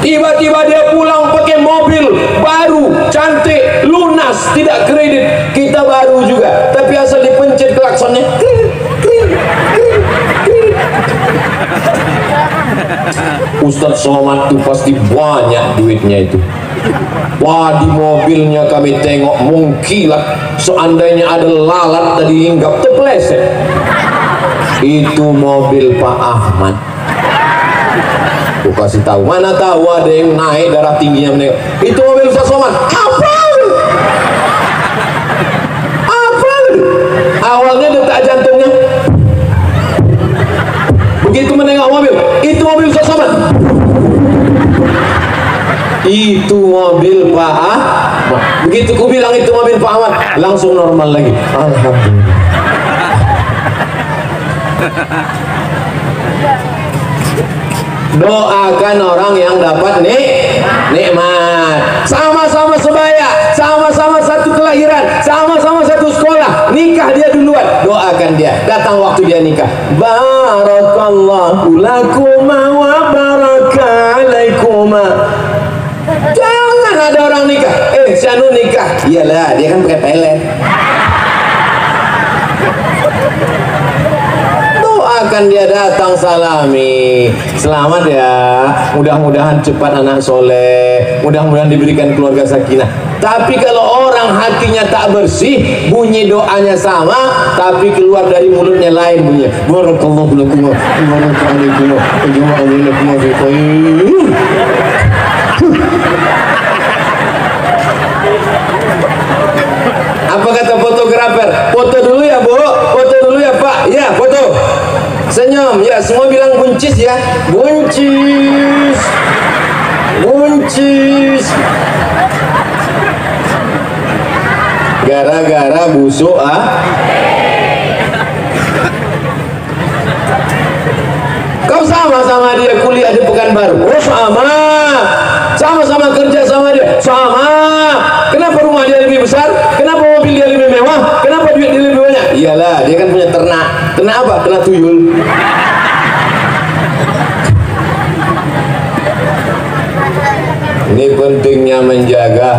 Tiba-tiba dia pulang pakai mobil baru, cantik, lunas, tidak kredit. Kita baru juga, tapi asal dipencet klaksonnya, Ustadz Somad itu pasti banyak duitnya itu. Wah, di mobilnya kami tengok mengkilat, seandainya ada lalat tadi hinggap terpeleset. Itu mobil Pak Ahmad. Aku kasih tahu, mana tahu ada yang naik darah tingginya menengok. Itu mobil Ustadz Somad. Apa? Awalnya detak jantungnya. Begitu menengok mobil, itu mobil Ustadz Somad. Itu mobil Pak Ahmad. Begitu ku bilang itu mobil Pak Ahmad, langsung normal lagi. Alhamdulillah. Doakan orang yang dapat nikmat. Sama-sama sebaya, sama-sama satu kelahiran, sama-sama satu sekolah, nikah dia duluan, doakan dia. Datang waktu dia nikah, barakallahu lakuma wa baraka alaikuma. Jangan ada orang nikah, si anu nikah, iyalah dia kan pakai pelet. Doakan dia, datang salami, selamat ya, mudah-mudahan cepat anak soleh, mudah-mudahan diberikan keluarga sakinah. Tapi kalau orang hatinya tak bersih, bunyi doanya sama, tapi keluar dari mulutnya lain bunyinya, barakallahu lakum wa baraka alaikum wa jama'a bainakum fi khair. Apa kata fotografer? Foto dulu ya Bu, foto dulu ya Pak. Ya foto, senyum ya, semua bilang buncis ya, buncis, buncis. Gara-gara busuk Kau sama-sama dia kuliah di Pekanbaru, oh sama-sama kerja sama dia, sama. Kenapa rumah dia lebih besar? Kenapa mobil dia lebih mewah? Kenapa duit dia lebih banyak? Iyalah, dia kan punya ternak. Ternak apa? Ternak tuyul. Ini pentingnya menjaga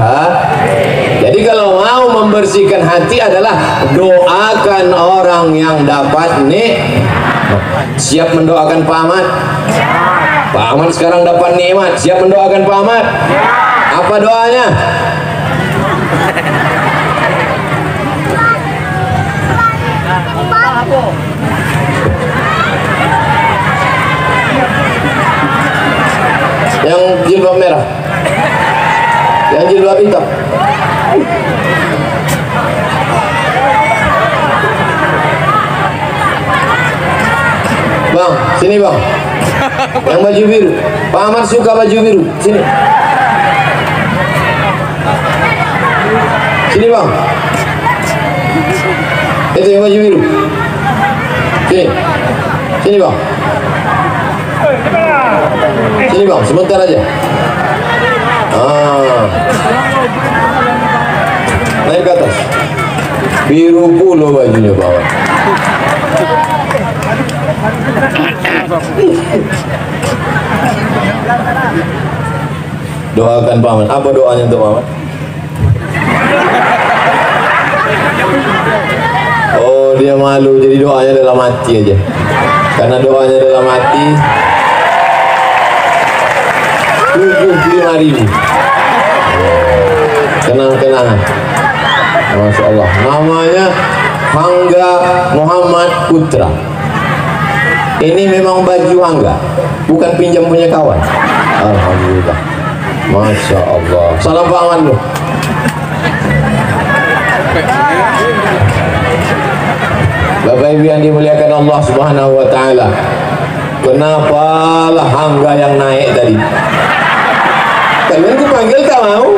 Jadi kalau mau membersihkan hati adalah doakan orang yang dapat Siap mendoakan Pak Ahmad? Pak Ahmad sekarang dapat nikmat, siap mendoakan Pak Ahmad? Apa doanya? Yang jilbab merah, yang jilbab hitam. Bang, sini bang. Yang baju biru, Pak Ahmad suka baju biru. Sini, sini bang. Itu yang baju biru. Sini, sini bang. Sini bang, sebentar aja. Naik ke atas. Biru pula bajunya bawah. Doakan Pak Ahmad. Apa doanya untuk Pak Ahmad? Oh, dia malu, jadi doanya dalam hati aja. Karena doanya dalam hati 75.000. Kenang-kenangan. Masya Allah. Namanya Hangga Muhammad Putra. Ini memang baju Hangga, bukan pinjam punya kawan. Alhamdulillah. Masya Allah. Salam Pak Ahmad dulu. Bapak Ibu yang dimuliakan Allah Subhanahu wa taala. Kenapa lah Hangga yang naik tadi? Kalian ku panggil tak mau?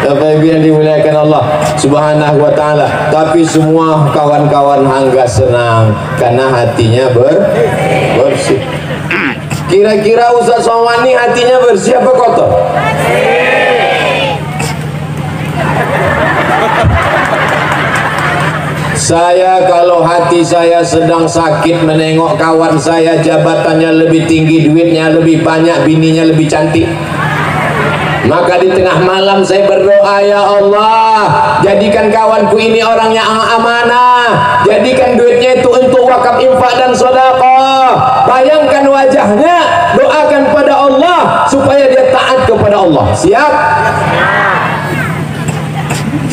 Bapak Ibu yang dimuliakan Allah Subhanahu wa taala. Tapi semua kawan-kawan Hangga senang karena hatinya bersih. Kira-kira Ustaz Somani hatinya bersih apa kotor? Saya kalau hati saya sedang sakit menengok kawan saya jabatannya lebih tinggi, duitnya lebih banyak, bininya lebih cantik, maka di tengah malam saya berdoa, ya Allah, jadikan kawanku ini orang yang amanah, jadikan duitnya itu untuk wakaf, infak dan sedekah. Bayangkan wajahnya, doakan pada Allah supaya dia taat kepada Allah. Siap?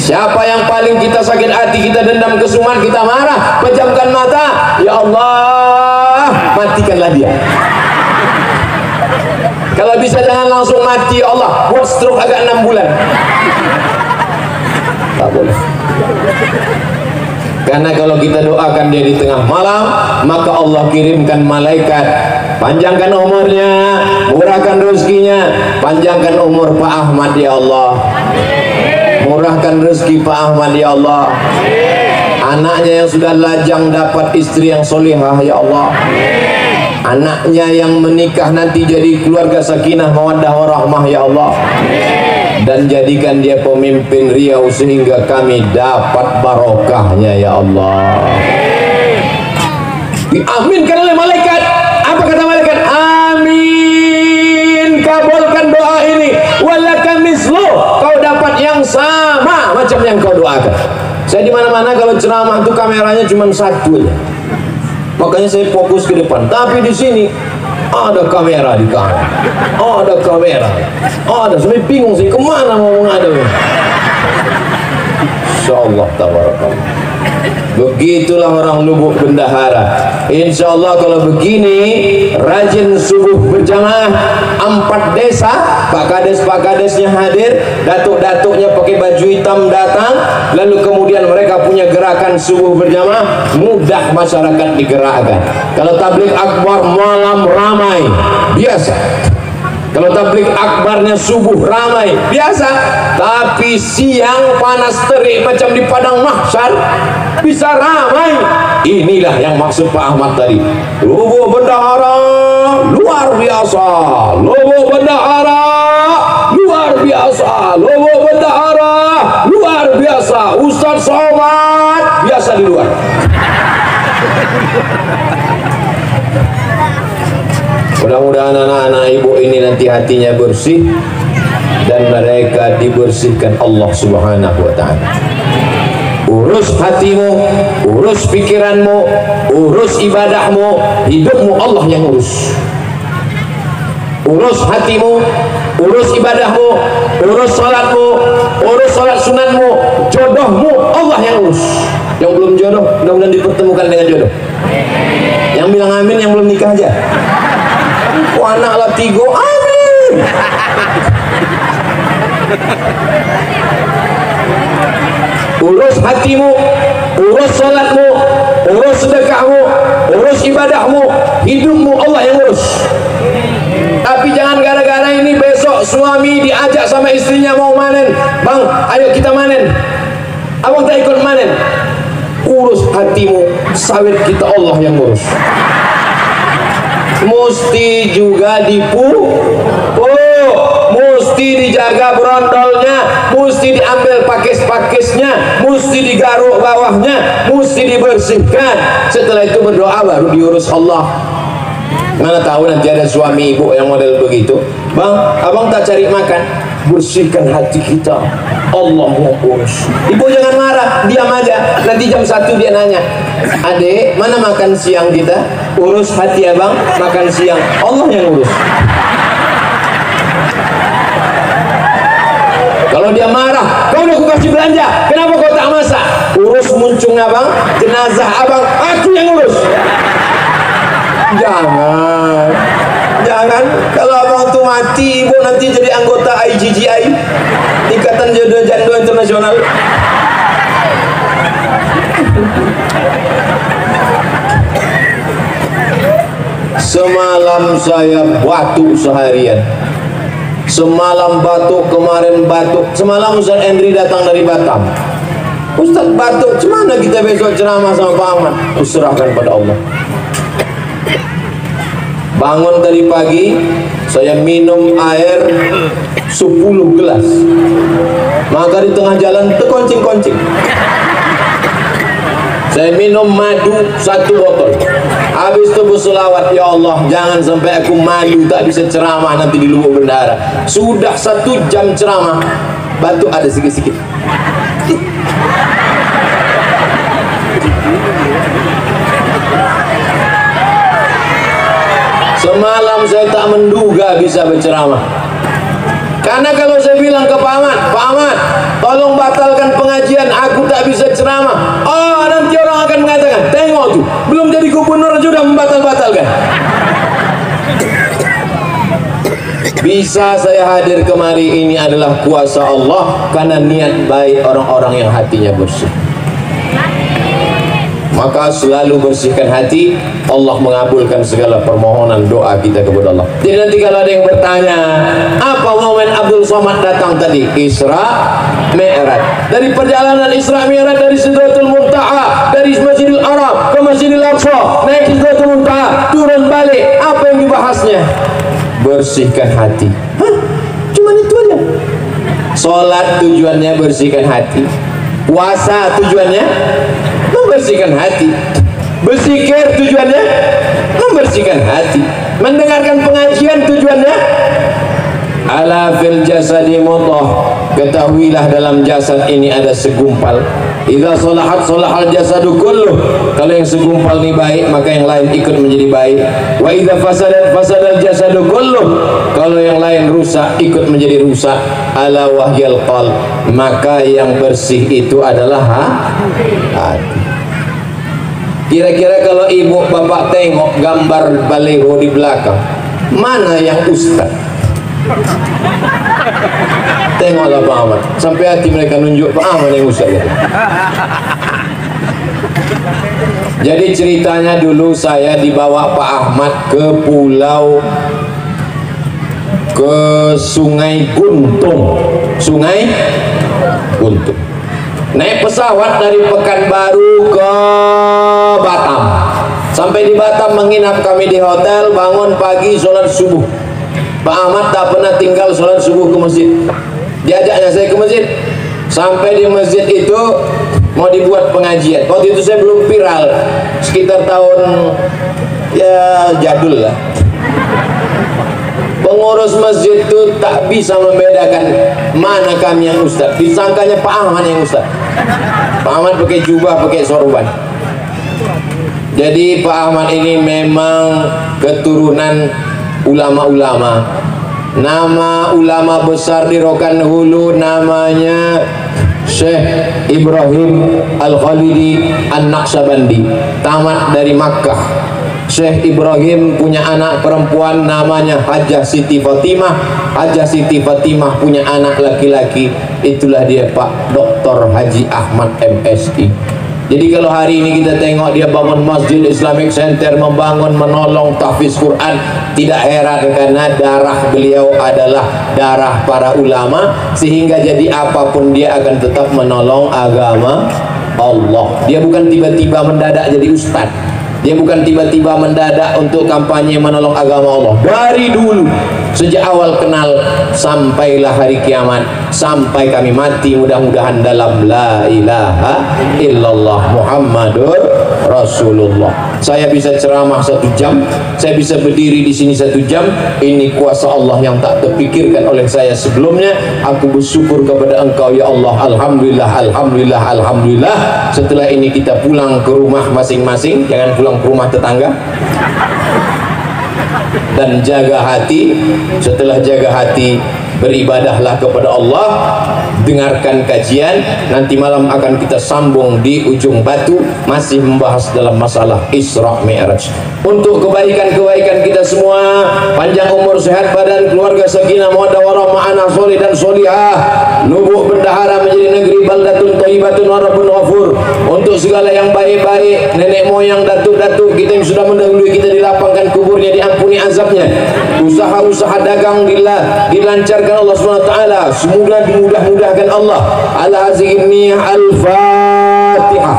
Siapa yang paling kita sakit hati, kita dendam, kesumat, kita marah, pejamkan mata, ya Allah, matikanlah dia. Kalau bisa jangan langsung mati, ya Allah, buat stroke agak 6 bulan. Tak boleh. Karena kalau kita doakan dia di tengah malam, maka Allah kirimkan malaikat, panjangkan umurnya, murahkan rezekinya, panjangkan umur Pak Ahmad ya Allah. Murahkan rezeki Pak Ahmad ya Allah. Anaknya yang sudah lajang dapat istri yang solihah, ya Allah. Anaknya yang menikah nanti jadi keluarga sakinah mawaddah warahmah, ya Allah. Dan jadikan dia pemimpin Riau sehingga kami dapat barokahnya, ya Allah. Diaminkan oleh malaikat. Apa kata malaikat? Amin, kabulkan doa ini. Walaka mislu, kau dapat yang sama macam yang kau doakan. Saya di mana-mana kalau ceramah itu kameranya cuma satu aja. Makanya saya fokus ke depan. Tapi di sini ada kamera di kanan, ada kamera, ada. Sampai bingung sih kemana mau menghadap. Insyaallah tabarakallah. Begitulah orang Lubuk Bendahara. Insyaallah kalau begini rajin subuh berjamaah 4 desa, Pak Kades-Pak-Kadesnya hadir, datuk-datuknya pakai baju hitam datang, lalu kemudian mereka punya gerakan subuh berjamaah, mudah masyarakat digerakkan. Kalau tabligh akbar malam ramai, biasa. Kalau tabligh akbarnya subuh ramai, biasa. Tapi siang panas terik macam di padang mahsyar, bisa ramai. Inilah yang maksud Pak Ahmad tadi. Lubuk Bendahara luar biasa, Lubuk Bendahara luar biasa, Lubuk Bendahara luar biasa. Ustaz Somad biasa di luar. Mudah-mudahan anak-anak ibu ini nanti hatinya bersih dan mereka dibersihkan Allah Subhanahu wa ta'ala. Urus hatimu, urus pikiranmu, urus ibadahmu, hidupmu Allah yang urus. Urus hatimu, urus ibadahmu, urus salatmu, urus salat sunatmu, jodohmu Allah yang urus. Yang belum jodoh mudah-mudahan dipertemukan dengan jodoh. Yang bilang amin yang belum nikah aja. Anak lah 3, amin. Urus hatimu, urus salatmu, urus sedekahmu, urus ibadahmu, hidupmu Allah yang urus. Tapi jangan gara-gara ini besok suami diajak sama istrinya mau manen, bang ayo kita manen, abang tak ikut manen. Urus hatimu, sawit kita Allah yang urus. Mesti juga mesti dijaga brondolnya, mesti diambil pakis-pakisnya, mesti digaruk bawahnya, mesti dibersihkan. Setelah itu berdoa baru diurus Allah. Mana tahu nanti ada suami ibu yang model begitu, bang abang tak cari makan, bersihkan hati kita, Allah yang urus. Ibu jangan marah, diam aja. Nanti jam 1 dia nanya, adek mana makan siang kita? Urus hati abang, makan siang Allah yang urus. Kalau dia marah, kau udah aku kasih belanja, kenapa kau tak masak? Urus muncung abang, jenazah abang, aku yang urus. Jangan kalau abang tuh mati, ibu nanti jadi anggota IGGI, Ikatan Jodoh Janda Internasional. Semalam saya batuk seharian. Semalam batuk, kemarin batuk. Semalam Ustaz Endri datang dari Batam. Ustaz batuk, gimana kita besok ceramah sama Pak Ahmad? Kuserahkan pada Allah. Bangun tadi pagi, saya minum air 10 gelas. Maka di tengah jalan terkoncing-koncing. Saya minum madu 1 botol. Habis itu berselawat, ya Allah jangan sampai aku malu tak bisa ceramah nanti di Lubuk Bendahara. Sudah 1 jam ceramah, batuk ada sikit-sikit. Semalam saya tak menduga bisa berceramah. Karena kalau saya bilang ke Pak Ahmad, tolong batalkan pengajian, aku tak bisa ceramah. Oh, nanti orang akan mengatakan, tengok tuh, belum jadi gubernur sudah membatal-batalkan. Bisa saya hadir kemari ini adalah kuasa Allah, karena niat baik orang-orang yang hatinya bersih. Maka selalu bersihkan hati, Allah mengabulkan segala permohonan doa kita kepada Allah. Jadi nanti kalau ada yang bertanya, apa momen Abdul Somad datang tadi? Isra Mi'raj. Dari perjalanan Isra Mi'raj dari Sidratul Muntaha, dari Masjidil Haram ke Masjidil Aqsa, naik Sidratul Muntaha, turun balik. Apa yang dibahasnya? Bersihkan hati. Hah? Cuman itu aja. Sholat tujuannya bersihkan hati. Puasa tujuannya membersihkan hati. Berzikir tujuannya membersihkan hati. Mendengarkan pengajian tujuannya ala fil jasadi mudghah. Ketahuilah dalam jasad ini ada segumpal. Idza shalahat shalahal jasadu kulluh. Kalau yang segumpal ini baik, maka yang lain ikut menjadi baik. Wa idza fasadat fasadal jasadu kulluh. Kalau yang lain rusak, ikut menjadi rusak. Ala wahyal qalb. Maka yang bersih itu adalah hati. Kira-kira kalau ibu bapak tengok gambar baliho di belakang, mana yang ustaz? Tengoklah Pak Ahmad, sampai hati mereka nunjuk Pak Ahmad yang ustaz. Jadi ceritanya dulu saya dibawa Pak Ahmad ke pulau, ke Sungai Guntung. Sungai Guntung. Naik pesawat dari Pekanbaru ke Batam. Sampai di Batam menginap kami di hotel, bangun pagi sholat subuh. Pak Ahmad tak pernah tinggal sholat subuh ke masjid. Diajaknya saya ke masjid. Sampai di masjid itu mau dibuat pengajian. Waktu itu saya belum viral, sekitar tahun ya jadul lah. Pengurus masjid itu tak bisa membedakan mana kami yang ustaz. Disangkanya Pak Ahmad yang ustaz. Pak Ahmad pakai jubah, pakai sorban. Jadi Pak Ahmad ini memang keturunan ulama-ulama. Nama ulama besar di Rokan Hulu namanya Syekh Ibrahim Al-Khalidi An-Naqsabandi, tamat dari Makkah. Syekh Ibrahim punya anak perempuan namanya Hajjah Siti Fatimah. Hajjah Siti Fatimah punya anak laki-laki, itulah dia Pak Dr. Haji Ahmad MSI. Jadi kalau hari ini kita tengok dia bangun Masjid Islamic Center, membangun, menolong tahfiz Quran, tidak heran karena darah beliau adalah darah para ulama, sehingga jadi apapun dia akan tetap menolong agama Allah. Dia bukan tiba-tiba mendadak jadi ustaz. Dia bukan tiba-tiba mendadak untuk kampanye menolong agama Allah. Dari dulu, sejak awal kenal sampailah hari kiamat, sampai kami mati mudah-mudahan dalam la ilaha illallah Muhammadur Rasulullah. Saya bisa ceramah 1 jam, saya bisa berdiri di sini 1 jam. Ini kuasa Allah yang tak terpikirkan oleh saya sebelumnya. Aku bersyukur kepada Engkau ya Allah. Alhamdulillah, alhamdulillah, alhamdulillah. Setelah ini kita pulang ke rumah masing-masing, jangan pulang ke rumah tetangga. Dan jaga hati. Setelah jaga hati, beribadahlah kepada Allah, dengarkan kajian. Nanti malam akan kita sambung di Ujung Batu, masih membahas dalam masalah Isra Mi'raj. Untuk kebaikan-kebaikan kita semua, panjang umur, sehat badan, keluarga, sakinah, mawaddah warahmah, anak soleh dan solihah, Lubuk bendahara menjadi negeri baldatun thayyibatun wa rabbun ghafur. Untuk segala yang baik-baik, nenek moyang, datuk-datuk kita yang sudah mendahului kita, dilapangkan kuburnya, diampuni azabnya. Usaha-usaha dagang dilancarkan Allah SWT, semoga dimudah-mudahkan Allah. Ala hazihi al-Fatihah.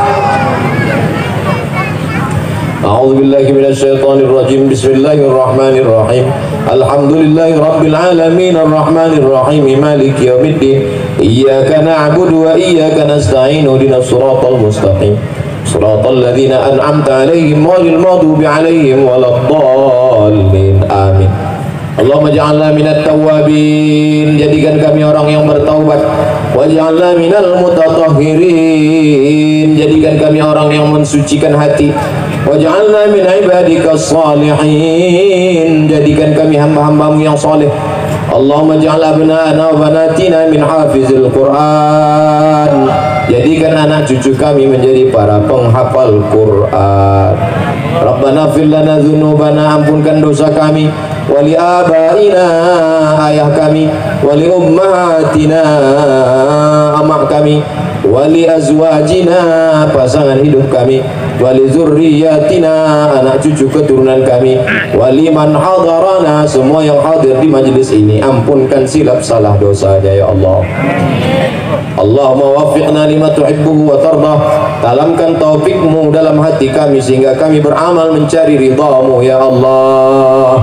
A'udzu billahi minasy syaithanir rajim. Bismillahirrahmanirrahim. Alhamdulillahi rabbil alamin arrahmanir rahim maliki yaumiddin. Iyyaka na'budu wa iyyaka nasta'in. Ihdinas siratal mustaqim. Shiratal ladzina an'amta 'alaihim ghairil maghdubi 'alaihim waladdallin. Amin. Allahumma ja'alna minat tawwabin, jadikan kami orang yang bertaubat. Waj'alna minal mutatahhirin, jadikan kami orang yang mensucikan hati. Waj'alna min ibadikas salihin, jadikan kami hamba-hambamu yang saleh. Allahumma ja'al abna'ana wa banatina min hafizil Qur'an, jadikan anak cucu kami menjadi para penghafal Quran. Rabbana fir lana dzunubana, ampunkan dosa kami, wali abaina, ayah kami, wali ummatina, amak kami, wali azwajina, pasangan hidup kami, wali zurriyatina, anak cucu keturunan kami, waliman hadarana, semua yang hadir di majlis ini, ampunkan silap salah dosanya ya Allah. Allahumma waffiqna lima tuhibbuhu wa tardah, tanamkan taufikmu dalam hati kami sehingga kami beramal mencari ridhamu ya Allah.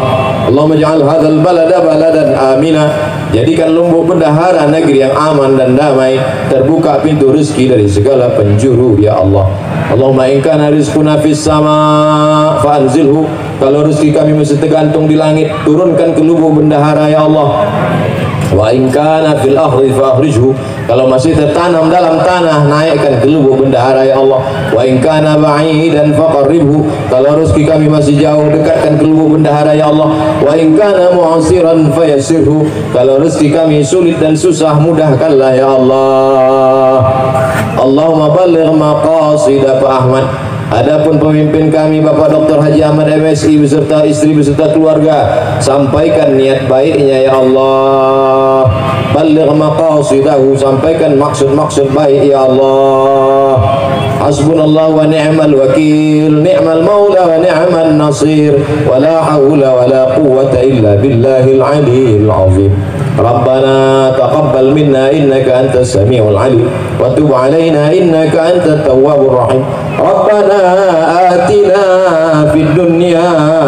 Allahumma ja'al hadzal balada baladan amina, jadikan Lumbuk bendahara negeri yang aman dan damai, terbuka pintu rezeki dari segala penjuru ya Allah. Allahumma in kana rizquna fis sama fa'anzilhu, kalau rezeki kami masih tergantung di langit, turunkan ke Lumbuk bendahara ya Allah. Wa in kana fil ardi fa'khrijhu, kalau masih tertanam dalam tanah, naikkan ke Lubuk bendahara ya Allah. Wa in kana ba'idan faqarribhu, kalau rezeki kami masih jauh, dekatkan ke Lubuk bendahara ya Allah. Wa in kana mu'siran fayassirhu, kalau rezeki kami sulit dan susah, mudahkanlah ya Allah. Allahumma balligh maqasid Pak Ahmad. Adapun pemimpin kami Bapak Dr. Haji Ahmad MSI beserta istri beserta keluarga, sampaikan niat baiknya ya Allah. Balligh maqasidahu, sampaikan maksud-maksud baik ya Allah. Hasbunallah wa ni'mal wakil, ni'mal maula wa ni'mal nasir, wa la hawla wa la quwwata illa billahil aliyyil azim. Rabbana taqabbal minna innaka antas samiul alim wa tub alaina innaka antat tawwabur rahim. Rabbana atina fid dunya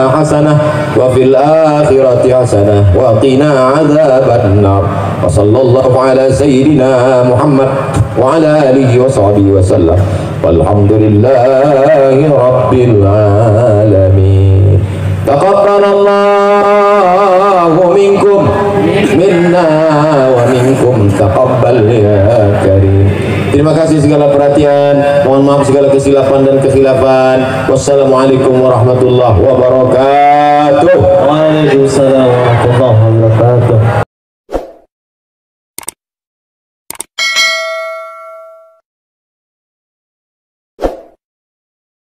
hasanah wa fil akhirati hasanah wa qina adzaban nar. Wa sallallahu ala sayyidina Muhammad wa ala alihi wa sahbihi wa sallam. Walhamdulillahi rabbil alamin. Taqabbalallahu minkum minna wa minkum taqabbal ya karim. Terima kasih segala perhatian, mohon maaf segala kesilapan dan kekhilafan. Wassalamualaikum warahmatullahi wabarakatuh.